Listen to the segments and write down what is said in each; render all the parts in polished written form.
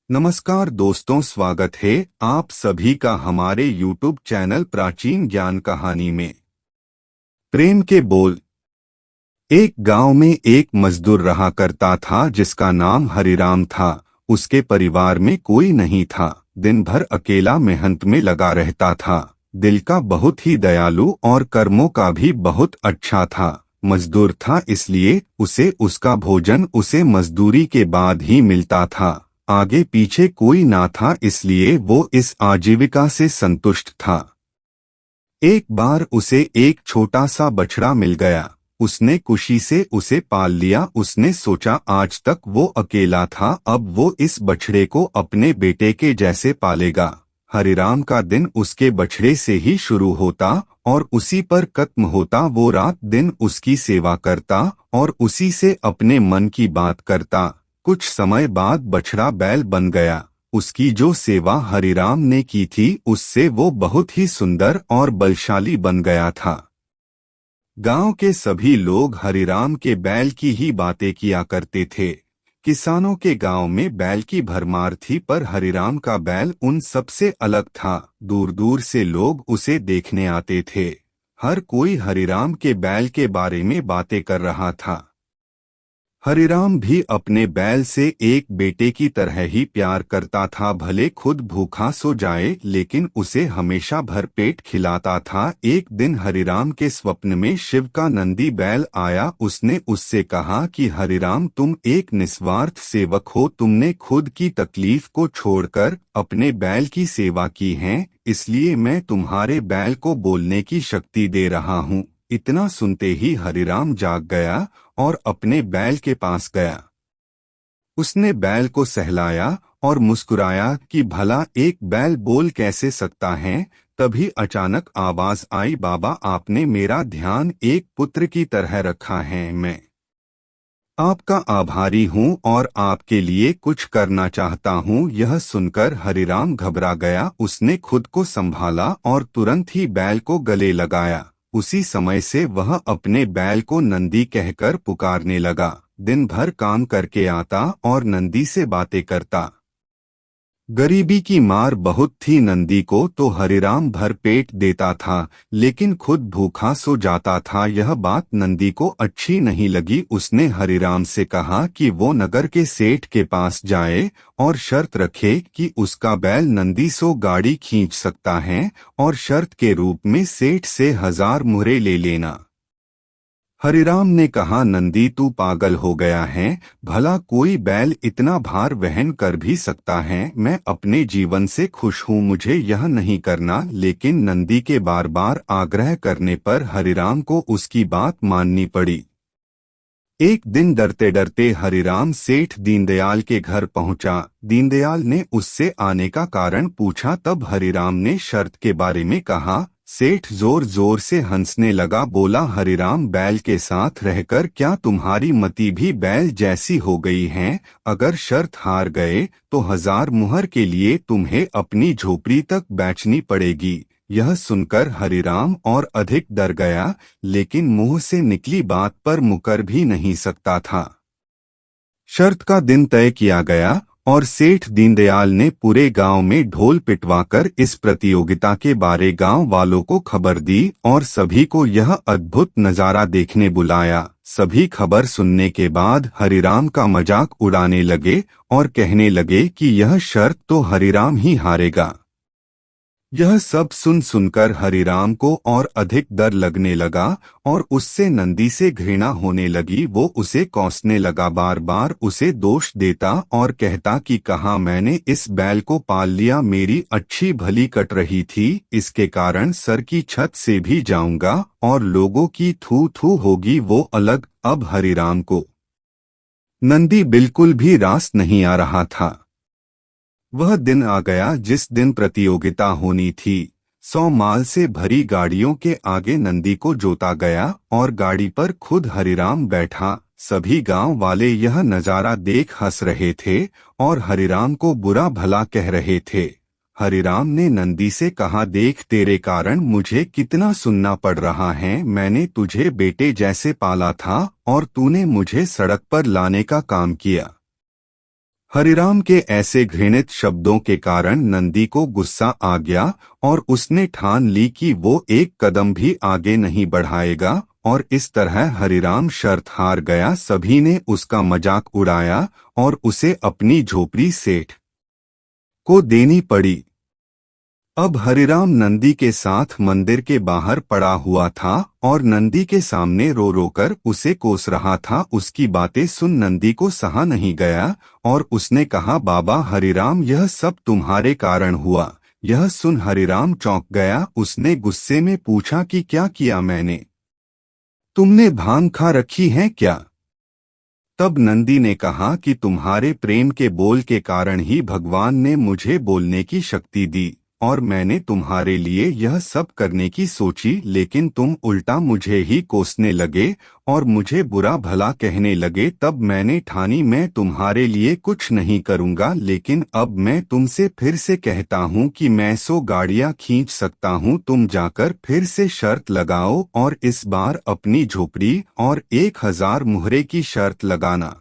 नमस्कार दोस्तों, स्वागत है आप सभी का हमारे YouTube चैनल प्राचीन ज्ञान कहानी में। प्रेम के बोल। एक गांव में एक मजदूर रहा करता था जिसका नाम हरिराम था। उसके परिवार में कोई नहीं था। दिन भर अकेला मेहनत में लगा रहता था। दिल का बहुत ही दयालु और कर्मों का भी बहुत अच्छा था। मजदूर था इसलिए उसे उसका भोजन उसे मजदूरी के बाद ही मिलता था। आगे पीछे कोई ना था इसलिए वो इस आजीविका से संतुष्ट था। एक बार उसे एक छोटा सा बछड़ा मिल गया। उसने खुशी से उसे पाल लिया। उसने सोचा आज तक वो अकेला था, अब वो इस बछड़े को अपने बेटे के जैसे पालेगा। हरिराम का दिन उसके बछड़े से ही शुरू होता और उसी पर खत्म होता। वो रात दिन उसकी सेवा करता और उसी से अपने मन की बात करता। कुछ समय बाद बछड़ा बैल बन गया। उसकी जो सेवा हरिराम ने की थी उससे वो बहुत ही सुंदर और बलशाली बन गया था। गांव के सभी लोग हरिराम के बैल की ही बातें किया करते थे। किसानों के गांव में बैल की भरमार थी, पर हरिराम का बैल उन सबसे अलग था। दूर दूर से लोग उसे देखने आते थे। हर कोई हरिराम के बैल के बारे में बातें कर रहा था। हरिराम भी अपने बैल से एक बेटे की तरह ही प्यार करता था। भले खुद भूखा सो जाए लेकिन उसे हमेशा भरपेट खिलाता था। एक दिन हरिराम के स्वप्न में शिव का नंदी बैल आया। उसने उससे कहा कि हरिराम, तुम एक निस्वार्थ सेवक हो। तुमने खुद की तकलीफ को छोड़कर अपने बैल की सेवा की है, इसलिए मैं तुम्हारे बैल को बोलने की शक्ति दे रहा हूँ। इतना सुनते ही हरिराम जाग गया और अपने बैल के पास गया। उसने बैल को सहलाया और मुस्कुराया कि भला एक बैल बोल कैसे सकता है। तभी अचानक आवाज आई, बाबा, आपने मेरा ध्यान एक पुत्र की तरह रखा है। मैं आपका आभारी हूँ और आपके लिए कुछ करना चाहता हूँ। यह सुनकर हरिराम घबरा गया। उसने खुद को संभाला और तुरंत ही बैल को गले लगाया। उसी समय से वह अपने बैल को नंदी कहकर पुकारने लगा। दिन भर काम करके आता और नंदी से बातें करता। गरीबी की मार बहुत थी नंदी को, तो हरिराम भर पेट देता था लेकिन खुद भूखा सो जाता था। यह बात नंदी को अच्छी नहीं लगी। उसने हरिराम से कहा कि वो नगर के सेठ के पास जाए और शर्त रखे कि उसका बैल नंदी सो गाड़ी खींच सकता है और शर्त के रूप में सेठ से 1000 मुहरे ले लेना। हरिराम ने कहा, नंदी, तू पागल हो गया है। भला कोई बैल इतना भार वहन कर भी सकता है। मैं अपने जीवन से खुश हूँ, मुझे यह नहीं करना। लेकिन नंदी के बार बार आग्रह करने पर हरिराम को उसकी बात माननी पड़ी। एक दिन डरते डरते हरिराम सेठ दीनदयाल के घर पहुंचा। दीनदयाल ने उससे आने का कारण पूछा। तब हरिराम ने शर्त के बारे में कहा। सेठ जोर जोर से हंसने लगा, बोला, हरिराम, बैल के साथ रहकर क्या तुम्हारी मति भी बैल जैसी हो गई है? अगर शर्त हार गए तो 1000 मुहर के लिए तुम्हें अपनी झोपड़ी तक बेचनी पड़ेगी। यह सुनकर हरिराम और अधिक डर गया, लेकिन मुंह से निकली बात पर मुकर भी नहीं सकता था। शर्त का दिन तय किया गया और सेठ दीनदयाल ने पूरे गांव में ढोल पिटवाकर इस प्रतियोगिता के बारे गांव वालों को खबर दी और सभी को यह अद्भुत नजारा देखने बुलाया। सभी खबर सुनने के बाद हरिराम का मजाक उड़ाने लगे और कहने लगे कि यह शर्त तो हरिराम ही हारेगा। यह सब सुन सुनकर हरिराम को और अधिक डर लगने लगा और उससे नंदी से घृणा होने लगी। वो उसे कोसने लगा, बार बार उसे दोष देता और कहता कि कहाँ मैंने इस बैल को पाल लिया, मेरी अच्छी भली कट रही थी, इसके कारण सर की छत से भी जाऊंगा और लोगों की थू थू होगी, वो अलग। अब हरिराम को नंदी बिल्कुल भी रास नहीं आ रहा था। वह दिन आ गया जिस दिन प्रतियोगिता होनी थी। 100 माल से भरी गाड़ियों के आगे नंदी को जोता गया और गाड़ी पर खुद हरिराम बैठा। सभी गांव वाले यह नजारा देख हंस रहे थे और हरिराम को बुरा भला कह रहे थे। हरिराम ने नंदी से कहा, देख, तेरे कारण मुझे कितना सुनना पड़ रहा है। मैंने तुझे बेटे जैसे पाला था और तूने मुझे सड़क पर लाने का काम किया। हरिराम के ऐसे घृणित शब्दों के कारण नंदी को गुस्सा आ गया और उसने ठान ली कि वो एक कदम भी आगे नहीं बढ़ाएगा और इस तरह हरिराम शर्त हार गया। सभी ने उसका मजाक उड़ाया और उसे अपनी झोपड़ी सेठ को देनी पड़ी। अब हरिराम नंदी के साथ मंदिर के बाहर पड़ा हुआ था और नंदी के सामने रो रो कर उसे कोस रहा था। उसकी बातें सुन नंदी को सहा नहीं गया और उसने कहा, बाबा हरिराम, यह सब तुम्हारे कारण हुआ। यह सुन हरिराम चौंक गया। उसने गुस्से में पूछा कि क्या किया मैंने? तुमने भांग खा रखी है क्या? तब नंदी ने कहा कि तुम्हारे प्रेम के बोल के कारण ही भगवान ने मुझे बोलने की शक्ति दी और मैंने तुम्हारे लिए यह सब करने की सोची, लेकिन तुम उल्टा मुझे ही कोसने लगे और मुझे बुरा भला कहने लगे। तब मैंने ठानी मैं तुम्हारे लिए कुछ नहीं करूंगा, लेकिन अब मैं तुमसे फिर से कहता हूँ कि मैं 100 गाड़ियाँ खींच सकता हूँ। तुम जाकर फिर से शर्त लगाओ और इस बार अपनी झोपड़ी और 1000 मुहरे की शर्त लगाना।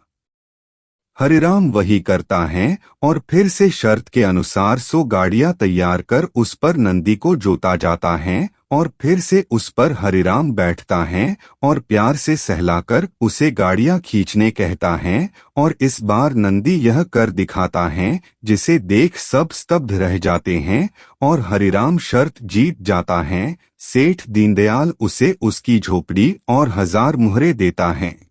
हरिराम वही करता है और फिर से शर्त के अनुसार 100 गाड़ियां तैयार कर उस पर नंदी को जोता जाता है और फिर से उस पर हरिराम बैठता है और प्यार से सहलाकर उसे गाड़ियां खींचने कहता है और इस बार नंदी यह कर दिखाता है जिसे देख सब स्तब्ध रह जाते हैं और हरिराम शर्त जीत जाता है। सेठ दीनदयाल उसे उसकी झोपड़ी और 1000 मुहरे देता है।